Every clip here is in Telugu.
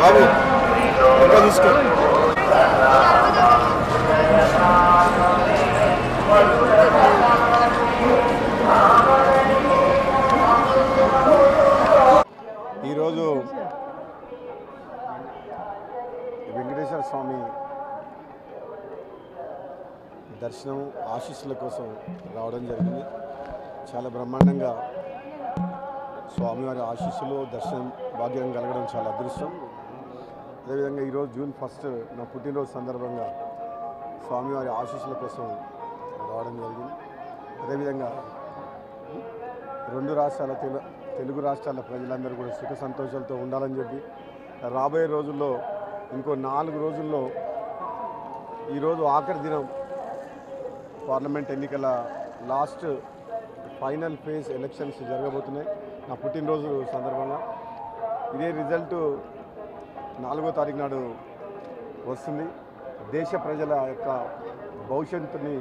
బాబు ఇంకా తీసుకో. ఈరోజు వెంకటేశ్వర స్వామి దర్శనం ఆశీస్సుల కోసం రావడం జరిగింది. చాలా బ్రహ్మాండంగా స్వామివారి ఆశీస్సులు దర్శనం భాగ్యం కలగడం చాలా అదృష్టం. అదేవిధంగా ఈరోజు జూన్ 1 నా పుట్టినరోజు సందర్భంగా స్వామివారి ఆశీస్సుల కోసం రావడం జరిగింది. అదేవిధంగా రెండు రాష్ట్రాల తెలుగు రాష్ట్రాల ప్రజలందరూ కూడా సుఖ సంతోషాలతో ఉండాలని చెప్పి రాబోయే రోజుల్లో ఇంకో 4 రోజుల్లో ఈరోజు ఆఖరి దినం పార్లమెంట్ ఎన్నికల లాస్ట్ ఫైనల్ ఫేజ్ ఎలక్షన్స్ జరగబోతున్నాయి నా పుట్టినరోజు సందర్భంగా. ఇదే రిజల్ట్ 4వ తారీఖు నాడు వస్తుంది. దేశ ప్రజల యొక్క భవిష్యత్తుని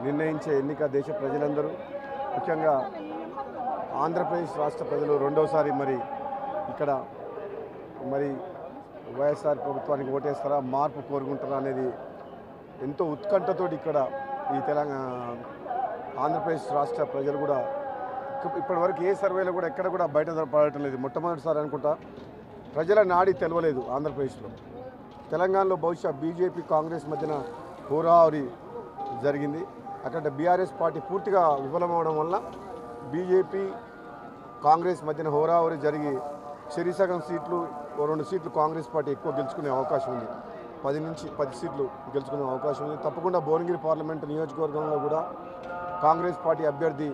నిర్ణయించే ఎన్నిక దేశ ప్రజలందరూ, ముఖ్యంగా ఆంధ్రప్రదేశ్ రాష్ట్ర ప్రజలు రెండవసారి మరి ఇక్కడ మరి వైఎస్ఆర్ ప్రభుత్వానికి ఓటేస్తారా, మార్పు కోరుకుంటారా అనేది ఎంతో ఉత్కంఠతో ఇక్కడ ఈ ఆంధ్రప్రదేశ్ రాష్ట్ర ప్రజలు కూడా ఇప్పటివరకు ఏ సర్వేలో కూడా ఎక్కడ కూడా బయట పడటం లేదు. మొట్టమొదటిసారి అనుకుంటా ప్రజల నాడి తెలవలేదు ఆంధ్రప్రదేశ్లో. తెలంగాణలో బహుశా బీజేపీ కాంగ్రెస్ మధ్యన హోరాహోరీ జరిగింది. అక్కడ బీఆర్ఎస్ పార్టీ పూర్తిగా విఫలమవడం వల్ల బీజేపీ కాంగ్రెస్ మధ్యన హోరాహోరీ జరిగి చెరిసగం సీట్లు 2 సీట్లు కాంగ్రెస్ పార్టీ ఎక్కువ గెలుచుకునే అవకాశం ఉంది. 10 నుంచి 10 సీట్లు గెలుచుకునే అవకాశం ఉంది. తప్పకుండా భువనగిరి పార్లమెంటు నియోజకవర్గంలో కూడా కాంగ్రెస్ పార్టీ అభ్యర్థి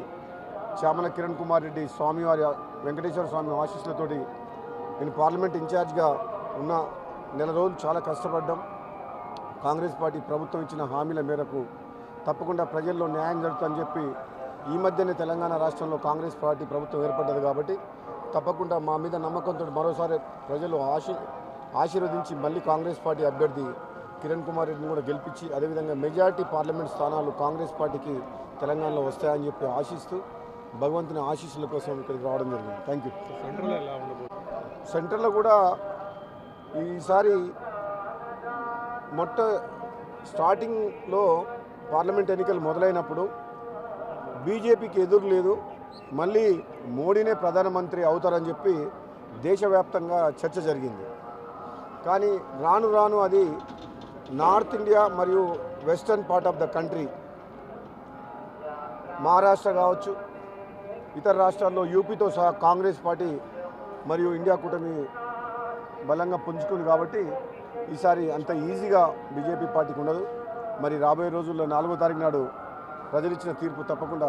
చామల కిరణ్ కుమార్ రెడ్డి స్వామివారి వెంకటేశ్వర స్వామి ఆశీస్సులతోటి నేను పార్లమెంట్ ఇన్ఛార్జ్గా ఉన్న నెల రోజులు చాలా కష్టపడ్డాం. కాంగ్రెస్ పార్టీ ప్రభుత్వం ఇచ్చిన హామీల మేరకు తప్పకుండా ప్రజల్లో న్యాయం జరుగుతుందని చెప్పి ఈ మధ్యనే తెలంగాణ రాష్ట్రంలో కాంగ్రెస్ పార్టీ ప్రభుత్వం ఏర్పడ్డది కాబట్టి తప్పకుండా మా మీద నమ్మకంతో మరోసారి ప్రజలు ఆశీర్వదించి మళ్ళీ కాంగ్రెస్ పార్టీ అభ్యర్థి కిరణ్ కుమార్ రెడ్డిని కూడా గెలిపించి అదేవిధంగా మెజార్టీ పార్లమెంట్ స్థానాలు కాంగ్రెస్ పార్టీకి తెలంగాణలో వస్తాయని చెప్పి ఆశిస్తూ భగవంతుని ఆశీస్సుల కోసం ఇక్కడికి రావడం జరిగింది. Thank you. సెంట్రల్లో కూడా ఈసారి స్టార్టింగ్లో పార్లమెంట్ ఎన్నికలు మొదలైనప్పుడు బీజేపీకి ఎదురు లేదు, మళ్ళీ మోడీనే ప్రధానమంత్రి అవుతారని చెప్పి దేశవ్యాప్తంగా చర్చ జరిగింది. కానీ రాను రాను అది నార్త్ ఇండియా మరియు western part of the country Maharashtra కావచ్చు, ఇతర రాష్ట్రాల్లో యూపీతో సహా కాంగ్రెస్ పార్టీ మరియు ఇండియా కూటమి బలంగా పుంజుకుంది కాబట్టి ఈసారి అంత ఈజీగా బీజేపీ పార్టీకి ఉండదు. మరి రాబోయే రోజుల్లో 4వ తారీఖు నాడు ప్రజలిచ్చిన తీర్పు తప్పకుండా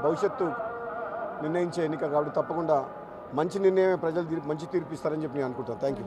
భవిష్యత్తు నిర్ణయించే ఎన్నిక కాబట్టి తప్పకుండా మంచి నిర్ణయమే ప్రజలు మంచి తీర్పు ఇస్తారని చెప్పి నేను అనుకుంటాను. Thank you.